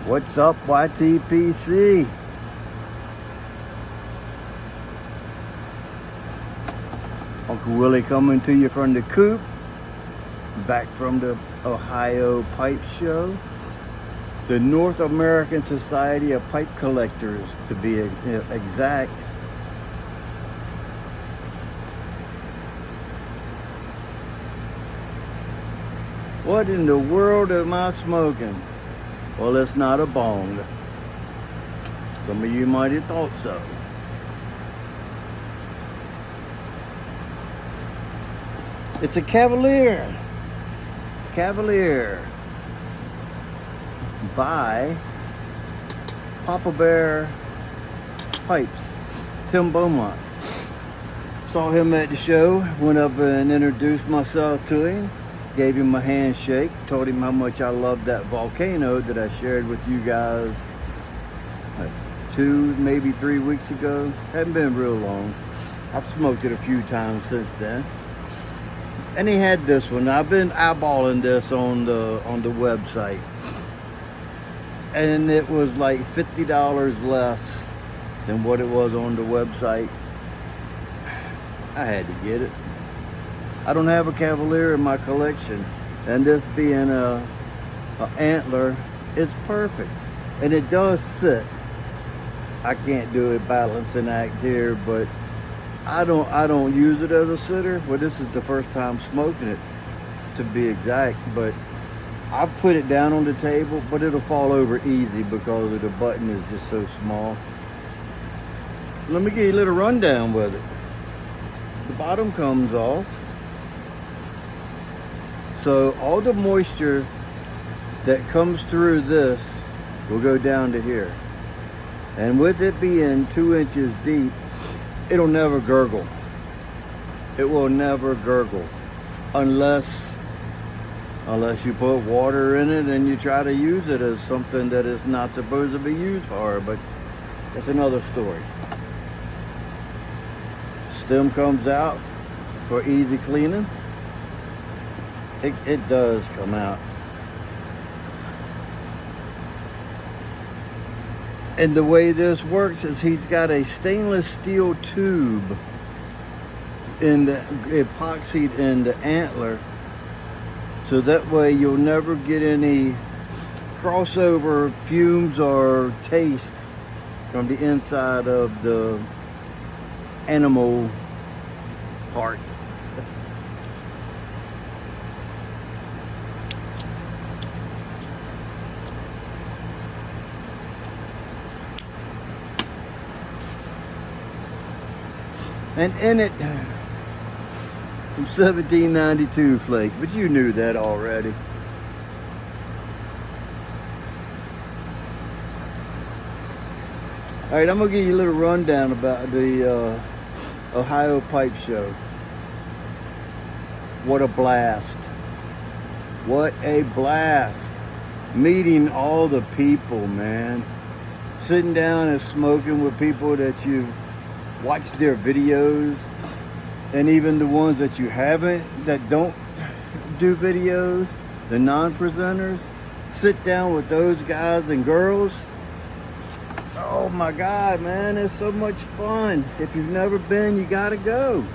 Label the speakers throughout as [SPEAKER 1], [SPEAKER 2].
[SPEAKER 1] What's up, YTPC? Uncle Willie coming to you from the coop, back from the Ohio Pipe Show. The North American Society of Pipe Collectors, to be exact. What in the world am I smoking? Well, it's not a bong. Some of you might have thought so. It's a Cavalier. Cavalier. By Papa Bear Pipes. Tim Beaumont. Saw him at the show. Went up and introduced myself to him. Gave him a handshake, told him how much I loved that volcano that I shared with you guys 2, maybe 3 weeks ago. Hadn't been real long. I've smoked it a few times since then. And he had this one. I've been eyeballing this on the website. And it was like $50 less than what it was on the website. I had to get it. I don't have a Cavalier in my collection, and this being a antler, it's perfect. And it does sit. I can't do a balancing act here, but I don't use it as a sitter. Well, this is the first time smoking it, to be exact. But I put it down on the table, but it'll fall over easy because of the button is just so small. Let me give you a little rundown with it. The bottom comes off. So all the moisture that comes through this will go down to here. And with it being 2 inches deep, it'll never gurgle. It will never gurgle unless you put water in it and you try to use it as something that is not supposed to be used for, but that's another story. Stem comes out for easy cleaning. It does come out. And the way this works is he's got a stainless steel tube epoxied in the antler, so that way you'll never get any crossover fumes or taste from the inside of the animal part. And in it, some 1792 flake, but you knew that already. All right, I'm gonna give you a little rundown about the Ohio Pipe Show. What a blast. What a blast. Meeting all the people, man. Sitting down and smoking with people that you've watch their videos, and even the ones that you haven't, that don't do videos, the non-presenters. Sit down with those guys and girls. Oh my God, man, it's so much fun. If you've never been, you gotta go.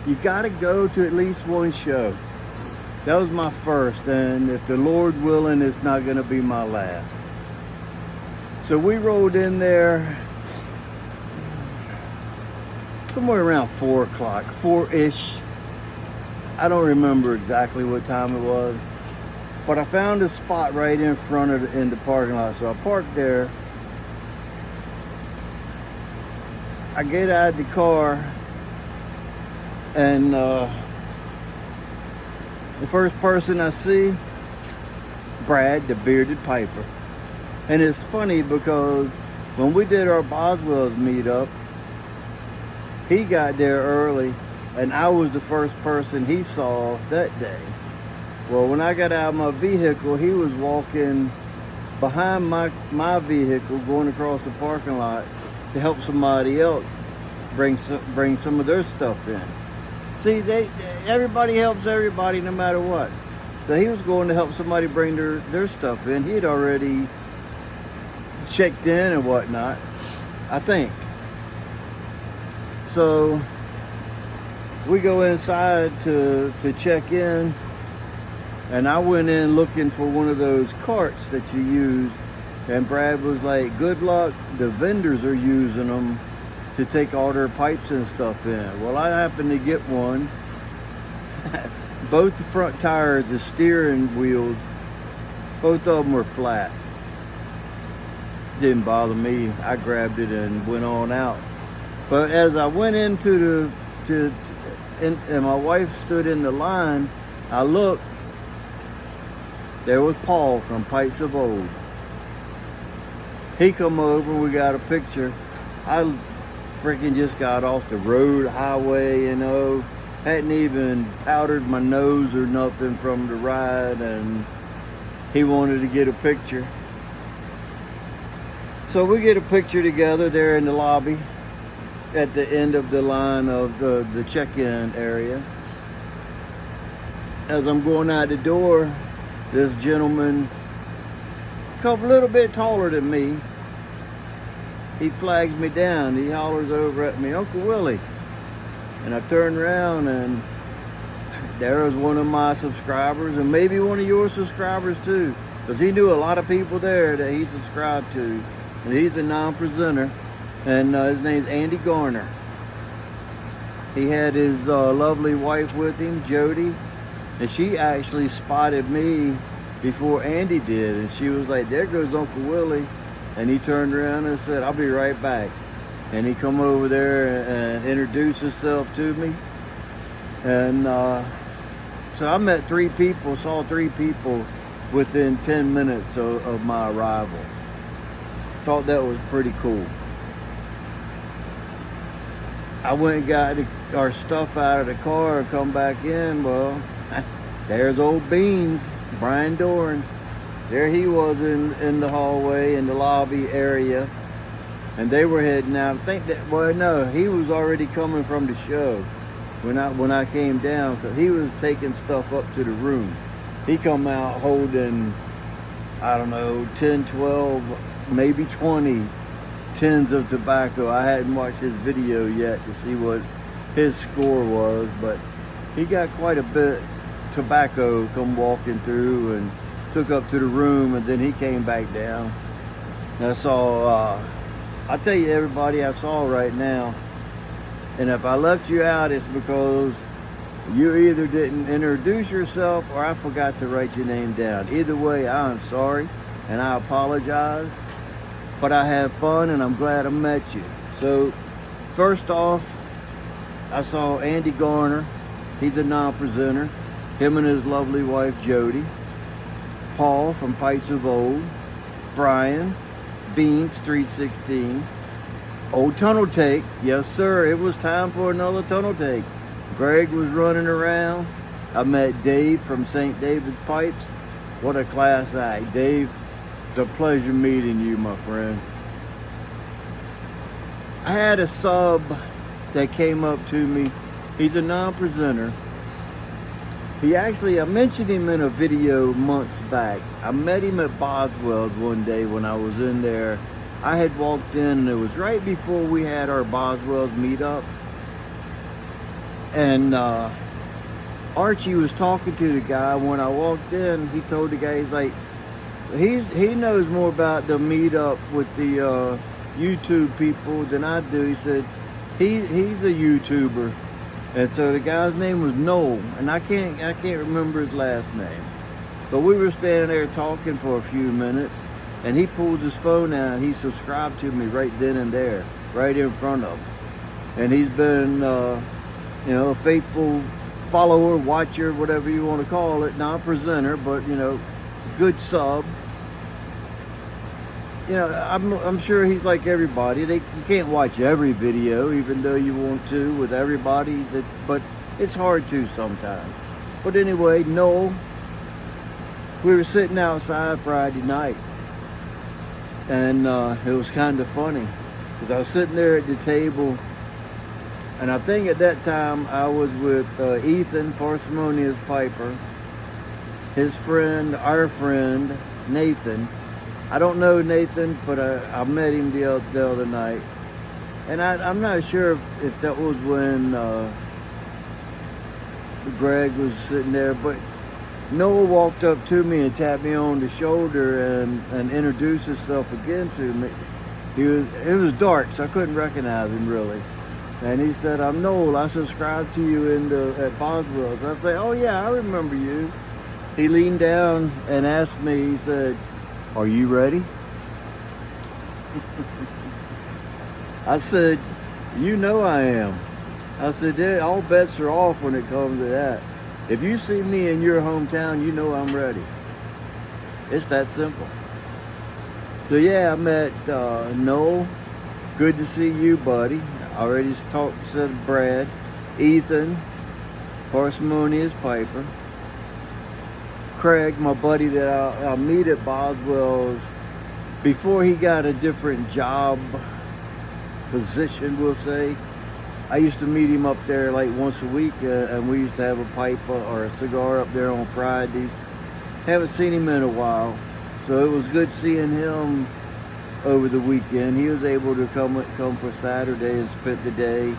[SPEAKER 1] You gotta go to at least one show. That was my first, and if the Lord willing, it's not gonna be my last. So we rolled in there somewhere around 4 o'clock, 4-ish. I don't remember exactly what time it was, but I found a spot right in front of in the parking lot. So I parked there. I get out of the car, and the first person I see, Brad, the bearded piper. And it's funny because when we did our Boswell's meetup, he got there early, and I was the first person he saw that day. Well, when I got out of my vehicle, he was walking behind my vehicle, going across the parking lot to help somebody else bring some of their stuff in. See, everybody helps everybody no matter what. So he was going to help somebody bring their stuff in. He had already checked in and whatnot, I think. So we go inside to check in, and I went in looking for one of those carts that you use, and Brad was like, good luck, the vendors are using them to take all their pipes and stuff in. Well, I happened to get one. Both the front tires, the steering wheels, both of them were flat. Didn't bother me. I grabbed it and went on out. But as I went into and my wife stood in the line, I looked, there was Paul from Pipes of Old. He come over, we got a picture. I freaking just got off the road, highway, you know, hadn't even powdered my nose or nothing from the ride, and he wanted to get a picture. So we get a picture together there in the lobby at the end of the line of the check-in area. As I'm going out the door, this gentleman, a little bit taller than me, he flags me down. He hollers over at me, Uncle Willie. And I turn around, and there was one of my subscribers, and maybe one of your subscribers too, because he knew a lot of people there that he subscribed to. And he's a non-presenter, and his name's Andy Garner. He had his lovely wife with him, Jody, and she actually spotted me before Andy did, and she was like, there goes Uncle Willie. And he turned around and said, I'll be right back. And he come over there and introduced himself to me. And so I met saw three people within 10 minutes of my arrival. Thought that was pretty cool. I went and got our stuff out of the car and come back in. Well, there's old Beans, Brian Doran. There he was in the hallway, in the lobby area. And they were heading out. I think that, well, no, he was already coming from the show when I came down, because he was taking stuff up to the room. He come out holding, I don't know, 10, 12, maybe 20 tins of tobacco. I hadn't watched his video yet to see what his score was, but he got quite a bit of tobacco come walking through and took up to the room, and then he came back down. And I saw, I'll tell you everybody I saw right now, and if I left you out, it's because you either didn't introduce yourself or I forgot to write your name down. Either way, I'm sorry and I apologize. But I had fun, and I'm glad I met you. So, first off, I saw Andy Garner. He's a non-presenter. Him and his lovely wife, Jody. Paul from Pipes of Old. Brian. Beans 316. Old Tunnel Take. Yes, sir. It was time for another Tunnel Take. Greg was running around. I met Dave from St. David's Pipes. What a class act. Dave, it's a pleasure meeting you, my friend. I had a sub that came up to me. He's a non-presenter. I mentioned him in a video months back. I met him at Boswell's one day when I was in there. I had walked in, and it was right before we had our Boswell's meetup. And Archie was talking to the guy. When I walked in, he told the guy, he's like, he knows more about the meetup with the YouTube people than I do. He said he's a YouTuber, and so the guy's name was Noel, and I can't remember his last name. But we were standing there talking for a few minutes, and he pulled his phone out and he subscribed to me right then and there, right in front of him. And he's been, a faithful follower, watcher, whatever you want to call it, non-presenter, but good sub. I'm sure he's like everybody. You can't watch every video, even though you want to with everybody. But it's hard to sometimes. But anyway, Noel, we were sitting outside Friday night, and it was kind of funny because I was sitting there at the table, and I think at that time I was with Ethan, Parsimonious Piper, his friend, our friend Nathan, I don't know Nathan, but I met him the other night. And I'm not sure if that was when Greg was sitting there, but Noah walked up to me and tapped me on the shoulder and introduced himself again to me. It was dark, so I couldn't recognize him really. And he said, "I'm Noel. I subscribed to you at Boswell's." I said, "Oh yeah, I remember you." He leaned down and asked me, he said, "Are you ready?" I said, "You know I am." I said, "All bets are off when it comes to that. If you see me in your hometown, you know I'm ready." It's that simple. So yeah, I met Noel. Good to see you, buddy. I already talked to Brad. Ethan, Parsimonious Piper. Craig, my buddy that I'll meet at Boswell's before he got a different job position, we'll say. I used to meet him up there like once a week, and we used to have a pipe or a cigar up there on Fridays. Haven't seen him in a while, so it was good seeing him over the weekend. He was able to come for Saturday and spend the day.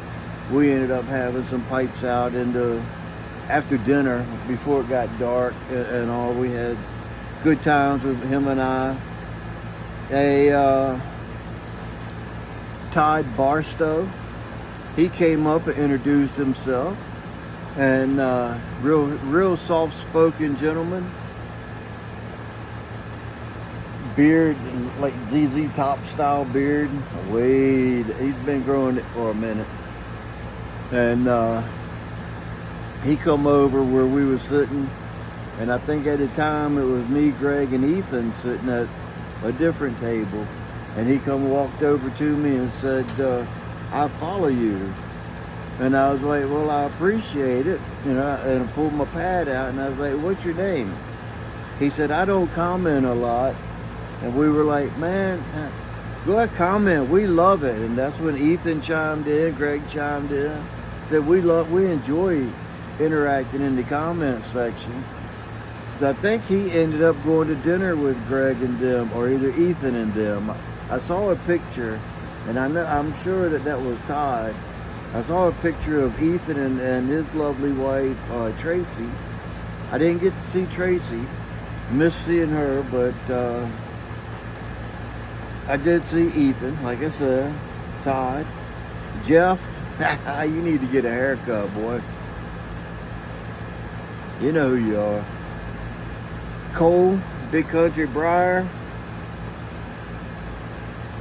[SPEAKER 1] We ended up having some pipes out after dinner before it got dark and all. We had good times with him and I. Todd Barstow, he came up and introduced himself, and real soft-spoken gentleman. Beard, like ZZ Top style beard. He's been growing it for a minute. And he come over where we were sitting, and I think at the time it was me, Greg, and Ethan sitting at a different table. And he walked over to me and said, "I follow you." And I was like, "Well, I appreciate it." And I pulled my pad out, and I was like, "What's your name?" He said, "I don't comment a lot." And we were like, "Man, go ahead, comment. We love it." And that's when Ethan chimed in, Greg chimed in, said we enjoy interacting in the comment section. So I think he ended up going to dinner with Greg and them, or either Ethan and them. I saw a picture, and I'm sure that was Todd. I saw a picture of Ethan and his lovely wife, Tracy. I didn't get to see Tracy. Missed seeing her, but I did see Ethan, like I said, Todd, Jeff. You need to get a haircut, boy. You know who you are. Cole, Big Country Briar.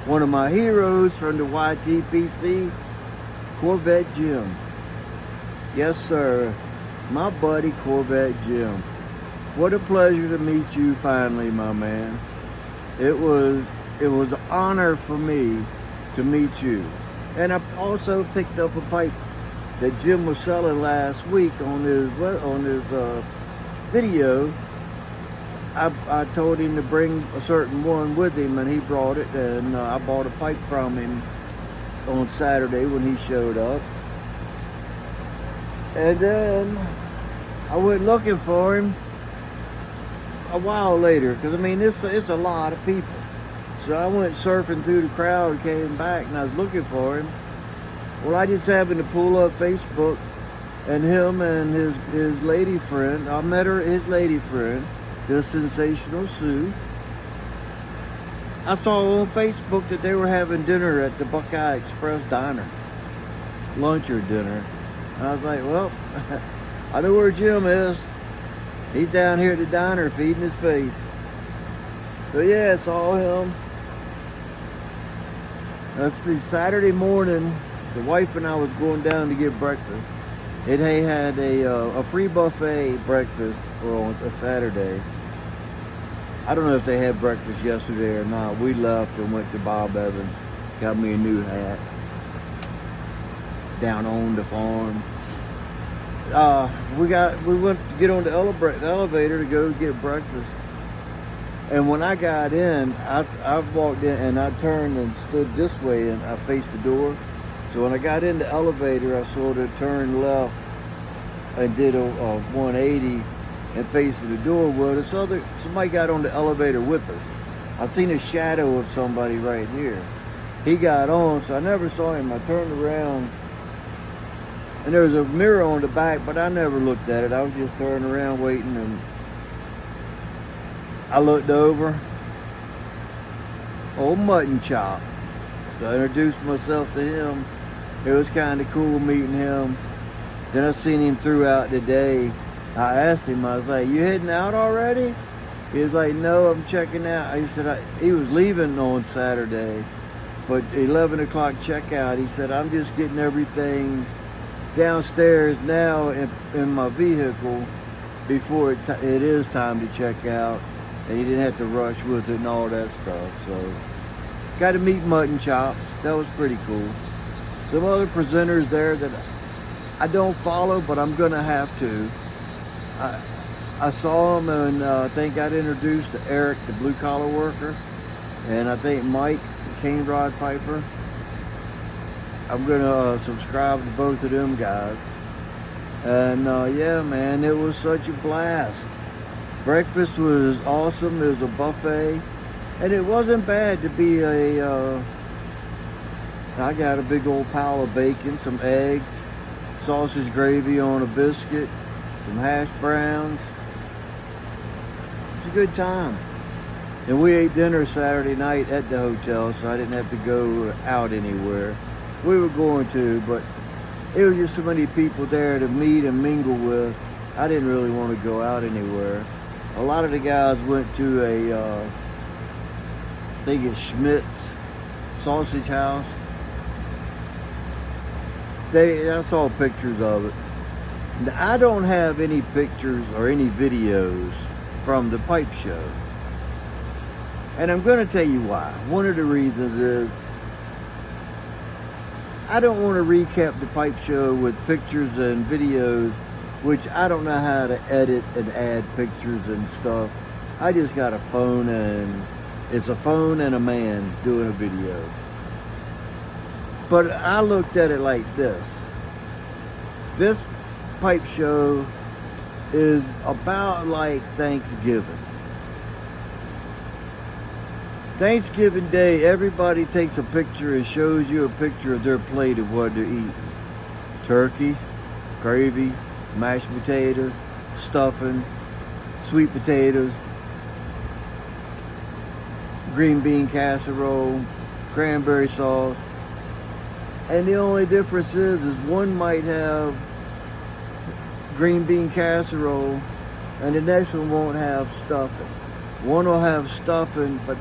[SPEAKER 1] One of my heroes from the YTPC, Corvette Jim. Yes, sir. My buddy, Corvette Jim. What a pleasure to meet you finally, my man. It was an honor for me to meet you. And I also picked up a pipe that Jim was selling last week on his video. I told him to bring a certain one with him, and he brought it, and I bought a pipe from him on Saturday when he showed up. And then I went looking for him a while later, because I mean it's a lot of people. So I went surfing through the crowd, came back, and I was looking for him. Well, I just happened to pull up Facebook, and him and his lady friend, I met his lady friend, the Sensational Sue. I saw on Facebook that they were having dinner at the Buckeye Express Diner, lunch or dinner. And I was like, well, I know where Jim is. He's down here at the diner feeding his face. So yeah, I saw him. That's the Saturday morning. The wife and I was going down to get breakfast. It had a free buffet breakfast on a Saturday. I don't know if they had breakfast yesterday or not. We left and went to Bob Evans. Got me a new hat. Down on the farm. We went to get on the elevator to go get breakfast. And when I got in, I walked in and I turned and stood this way and I faced the door. So when I got in the elevator, I sort of turned left and did a 180 and faced the door. Well, somebody got on the elevator with us. I seen a shadow of somebody right here. He got on, so I never saw him. I turned around, and there was a mirror on the back, but I never looked at it. I was just turning around waiting, and I looked over. Old Mutton Chop. So I introduced myself to him. It was kind of cool meeting him. Then I seen him throughout the day. I asked him, I was like, "You heading out already?" He was like, "No, I'm checking out." He said he was leaving on Saturday, but 11 o'clock checkout. He said, "I'm just getting everything downstairs now in my vehicle before it is time to check out." And he didn't have to rush with it and all that stuff. So, got to meet Mutton Chop. That was pretty cool. Some other presenters there that I don't follow, but I'm gonna have to. I saw him, and I think got introduced to Eric, the blue collar worker, and I think Mike, the cane rod piper. I'm gonna subscribe to both of them guys. And yeah, man, it was such a blast. Breakfast was awesome. It was a buffet, and it wasn't bad to be a. I got a big old pile of bacon, some eggs, sausage gravy on a biscuit, some hash browns. It was a good time. And we ate dinner Saturday night at the hotel, so I didn't have to go out anywhere. We were going to, but it was just so many people there to meet and mingle with. I didn't really want to go out anywhere. A lot of the guys went to I think it's Schmidt's Sausage House. I saw pictures of it. I don't have any pictures or any videos from the pipe show. And I'm going to tell you why. One of the reasons is I don't want to recap the pipe show with pictures and videos, which I don't know how to edit and add pictures and stuff. I just got a phone, and it's a phone and a man doing a video. But I looked at it like this. This pipe show is about like Thanksgiving. Thanksgiving Day, everybody takes a picture and shows you a picture of their plate of what they're eating. Turkey, gravy, mashed potatoes, stuffing, sweet potatoes, green bean casserole, cranberry sauce. And the only difference is one might have green bean casserole and the next one won't have stuffing. One will have stuffing, but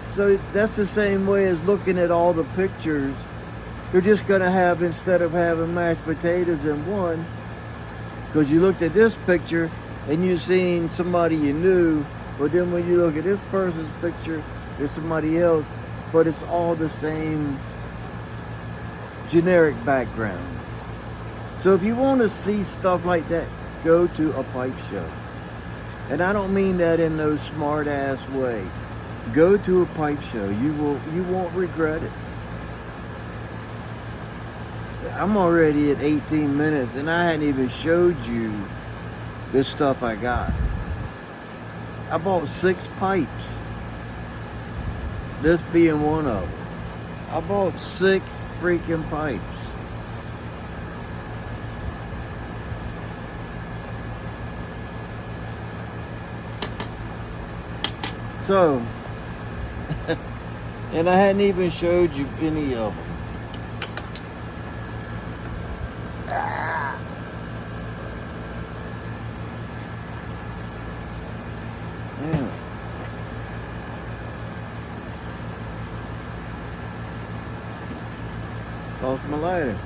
[SPEAKER 1] so that's the same way as looking at all the pictures. You're just gonna have, instead of having mashed potatoes in one, because you looked at this picture and you seen somebody you knew, but then when you look at this person's picture, there's somebody else, but it's all the same generic background. So if you want to see stuff like that, go to a pipe show. And I don't mean that in no smart ass way. Go to a pipe show. You won't regret it. I'm already at 18 minutes and I hadn't even showed you this stuff I got. I bought 6 pipes. This being one of them. I bought 6 freaking pipes. So, and I hadn't even showed you any of them. Yeah. Lost my lighter.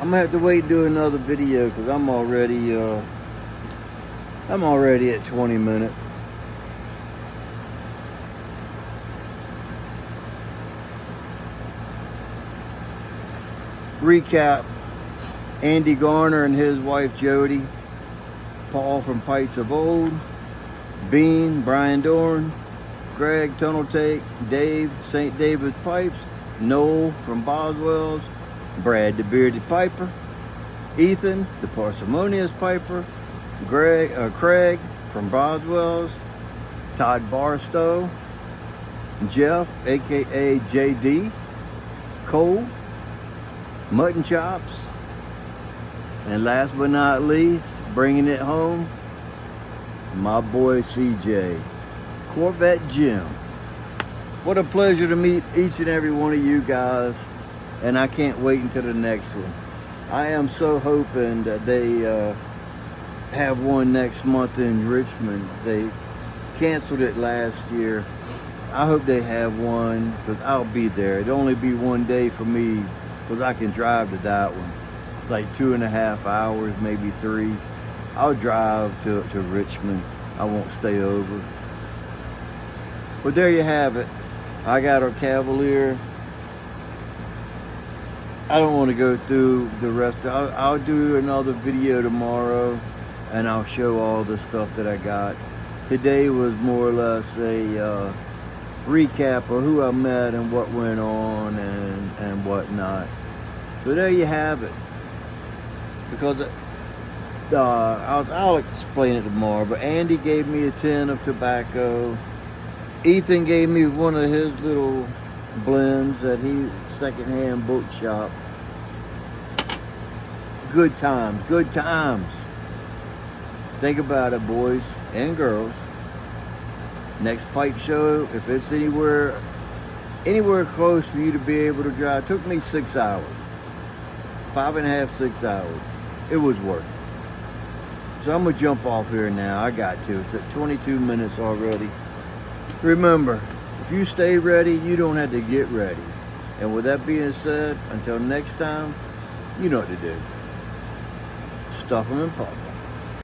[SPEAKER 1] I'm gonna have to wait and do another video because I'm already at 20 minutes. Recap: Andy Garner and his wife Jody, Paul from Pipes of Old, Bean, Brian Dorn, Greg, Tunnel Take, Dave, St. David's Pipes, Noel from Boswell's, Brad the Bearded Piper, Ethan the Parsimonious Piper, Craig from Boswell's, Todd Barstow, Jeff, aka JD, Cole, Mutton Chops, and last but not least, bringing it home, my boy CJ, Corvette Jim. What a pleasure to meet each and every one of you guys, and I can't wait until the next one. I am so hoping that they have one next month in Richmond. They canceled it last year. I hope they have one, because I'll be there. It'll only be one day for me, because I can drive to that one. It's like 2.5 hours, maybe 3. I'll drive to Richmond. I won't stay over. But there you have it. I got our Cavalier. I don't want to go through the rest. I'll do another video tomorrow, and I'll show all the stuff that I got. Today was more or less a recap of who I met and what went on and whatnot. So there you have it. Because I'll explain it tomorrow. But Andy gave me a tin of tobacco. Ethan gave me one of his little blends at his secondhand bookshop. Good times, good times. Think about it, boys and girls. Next pipe show, if it's anywhere close for you to be able to drive, it took me 6 hours. 5.5, 6 hours. It was worth it. So I'm gonna jump off here now. I got to. It's at 22 minutes already. Remember, if you stay ready, you don't have to get ready. And with that being said, until next time, you know what to do. Stuff them and pop them.